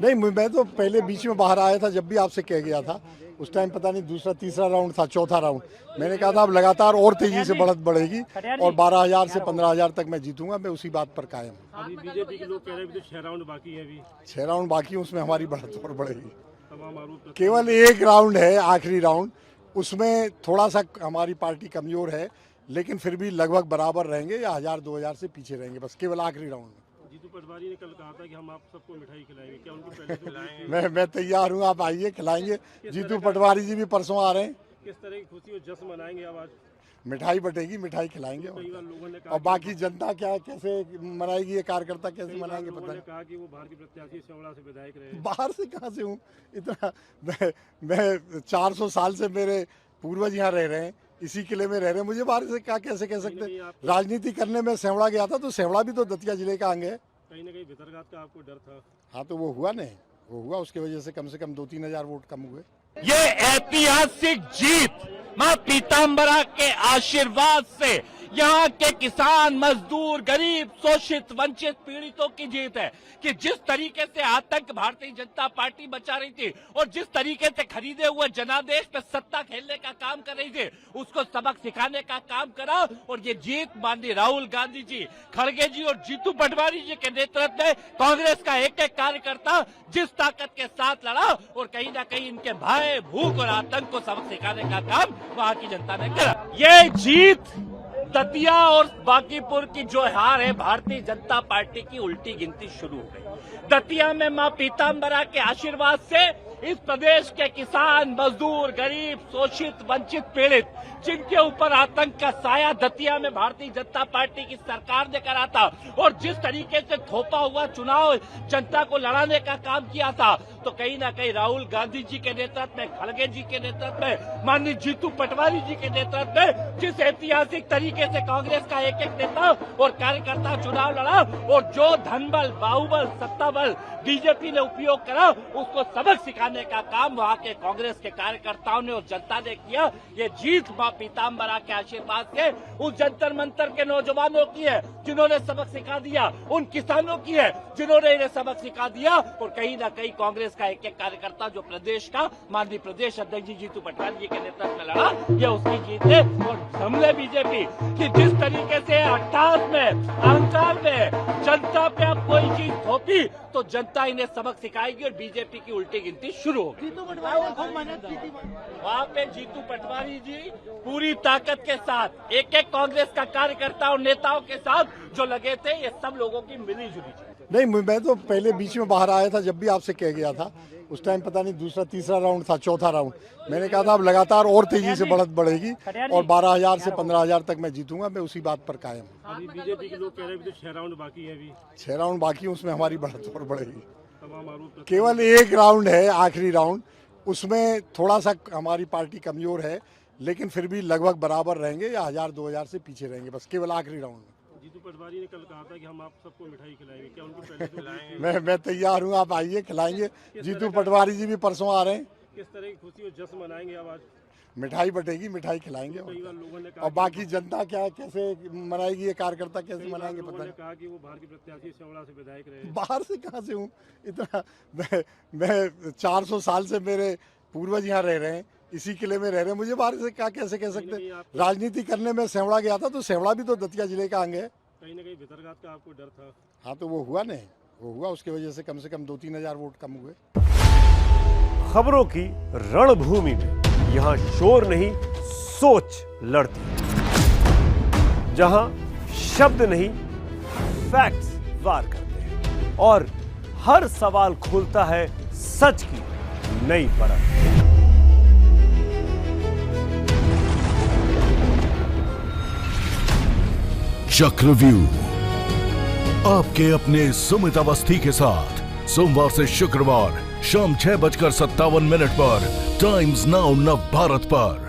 नहीं, मैं तो पहले बीच में बाहर आया था जब भी आपसे कह गया था। उस टाइम पता नहीं दूसरा तीसरा राउंड था, चौथा राउंड, मैंने कहा था अब लगातार और तेजी से बढ़त बढ़ेगी और 12,000 से 15,000 तक मैं जीतूंगा। मैं उसी बात पर कायम हूँ। अभी बीजेपी के लोग कह रहे हैं कि 6 राउंड बाकी है, अभी 6 राउंड बाकी है, उसमें हमारी बढ़त और बढ़ेगी। तमाम आरोप केवल एक राउंड है, आखिरी राउंड, उसमें थोड़ा सा हमारी पार्टी कमजोर है, लेकिन फिर भी लगभग बराबर रहेंगे या 1,000-2,000 से पीछे रहेंगे, बस केवल आखिरी राउंड में। जीतू पटवारी ने कल कहा था कि हम आप सबको मिठाई खिलाएंगे, क्या उनको पहले से खिलाएंगे? मैं तैयार हूँ, आप आइए, खिलाएंगे। जीतू पटवारी जी भी परसों आ रहे हैं। किस तरह की खुशी और जश्न मनाएंगे अब आज? मिठाई बटेगी, मिठाई खिलाएंगे। कई बार लोगों ने कहा और बाकी जनता क्या कैसे मनाएगी, ये कार्यकर्ता कैसे मनाएंगे लोगों पता ने नहीं। कहा कि वो बाहर के प्रत्याशी सेवड़ा से विधायक रहे। बाहर से कहाँ से हूँ इतना, मैं 400 साल से मेरे पूर्वज यहाँ रह रहे हैं, इसी किले में रह रहे हैं, मुझे बाहर से क्या कैसे कह सकते हैं। राजनीति करने में सेवड़ा गया था, तो सेवड़ा भी तो दतिया जिले का अंग है। कहीं ना कहीं भितरघात का आपको डर था? हाँ, तो वो हुआ नहीं, वो हुआ, उसकी वजह से कम 2-3 हजार वोट कम हुए। ये ऐतिहासिक जीत मां पीतांबरा के आशीर्वाद से यहाँ के किसान, मजदूर, गरीब, शोषित, वंचित, पीड़ितों की जीत है कि जिस तरीके से आतंक भारतीय जनता पार्टी बचा रही थी और जिस तरीके से खरीदे हुए जनादेश पे सत्ता खेलने का काम कर रही थी, उसको सबक सिखाने का काम करा। और ये जीत माननीय राहुल गांधी जी, खड़गे जी और जीतू पटवारी जी के नेतृत्व में कांग्रेस का एक एक कार्यकर्ता जिस ताकत के साथ लड़ा और कहीं ना कहीं इनके भय, भूख और आतंक को सबक सिखाने का काम वहां की जनता ने करा। ये जीत दतिया और बांकीपुर की जो हार है, भारतीय जनता पार्टी की उल्टी गिनती शुरू हो गई। दतिया में मां पीतांबरा के आशीर्वाद से इस प्रदेश के किसान, मजदूर, गरीब, शोषित, वंचित, पीड़ित, जिनके ऊपर आतंक का साया दतिया में भारतीय जनता पार्टी की सरकार ने करा था और जिस तरीके से थोपा हुआ चुनाव जनता को लड़ाने का काम किया था, तो कहीं ना कहीं राहुल गांधी जी के नेतृत्व में, खड़गे जी के नेतृत्व में, माननीय जीतू पटवारी जी के नेतृत्व में जिस ऐतिहासिक तरीके से कांग्रेस का एक एक नेता और कार्यकर्ता चुनाव लड़ा और जो धनबल, बाहुबल, सत्ताबल बीजेपी ने उपयोग करा, उसको सबक सिखाने का काम वहां के कांग्रेस के कार्यकर्ताओं ने और जनता ने किया। ये जीत मां पीतांबरा के आशीर्वाद से उस जंतर मंतर के नौजवानों की है जिन्होंने सबक सिखा दिया, उन किसानों की है जिन्होंने इन्हें सबक सिखा दिया और कहीं ना कहीं कांग्रेस का एक एक कार्यकर्ता जो प्रदेश का माननीय प्रदेश अध्यक्ष जी जीतू पटवारी जी के नेतृत्व में लड़ा, ये उसकी जीत है। और हमले बीजेपी कि जिस तरीके से 88 में अहंकार में जनता पे अब कोई चीज थोपी तो जनता इन्हें सबक सिखाएगी और बीजेपी की उल्टी गिनती शुरू होगी। वहाँ पे जीतू पटवारी जी पूरी ताकत के साथ एक एक कांग्रेस का कार्यकर्ता और नेताओं के साथ जो लगे थे, ये सब लोगों की मिलीजुली थी। नहीं, मैं तो पहले बीच में बाहर आया था जब भी आपसे कह गया था। उस टाइम पता नहीं दूसरा तीसरा राउंड था, चौथा राउंड, मैंने कहा था अब लगातार और तेजी से बढ़त बढ़ेगी और 12,000 से 15,000 तक मैं जीतूंगा। मैं उसी बात पर कायम हूँ। अभी बीजेपी के लोग कह रहे हैं कि 6 राउंड बाकी है, अभी 6 राउंड बाकी है, उसमें हमारी बढ़त और बढ़ेगी। तमाम आरोप केवल एक राउंड है, आखिरी राउंड, उसमें थोड़ा सा हमारी पार्टी कमजोर है, लेकिन फिर भी लगभग बराबर रहेंगे या 1,000-2,000 से पीछे रहेंगे, बस केवल आखिरी राउंड में। जीतू पटवारी ने कल कहा था कि हम आप सबको मिठाई खिलाएंगे, क्या उनको पहले से खिलाएंगे? मैं तैयार हूँ, आप आइए, खिलाएंगे। जीतू पटवारी जी भी परसों आ रहे हैं। किस तरह की खुशी और जश्न मनाएंगे अब आज? मिठाई बटेगी, मिठाई खिलाएंगे। कई बार लोगों ने कहा और बाकी जनता क्या कैसे मनाएगी, ये कार्यकर्ता कैसे कई बार मनाएंगे लोगों पता ने नहीं। कहा कि वो बाहर के प्रत्याशी सेवड़ा से विधायक रहे। बाहर से कहाँ से हूँ इतना, मैं 400 साल से मेरे पूर्वज यहाँ रह रहे हैं, इसी किले में रह रहे हैं, मुझे बाहर से क्या कैसे कह सकते हैं। राजनीति करने में सेवड़ा गया था, तो सेवड़ा भी तो दतिया जिले का अंग है। कहीं ना कहीं भितरघात का आपको डर था? हाँ, तो वो हुआ नहीं, वो हुआ, उसकी वजह से कम 2-3 हजार वोट कम हुए। खबरों की रणभूमि में यहाँ शोर नहीं, सोच लड़ती है। जहां शब्द नहीं, फैक्ट्स वार करते हैं और हर सवाल खोलता है सच की नई परत। चक्रव्यूह आपके अपने सुमित अवस्थी के साथ सोमवार से शुक्रवार शाम 6:57 पर टाइम्स नाउ नव भारत पर।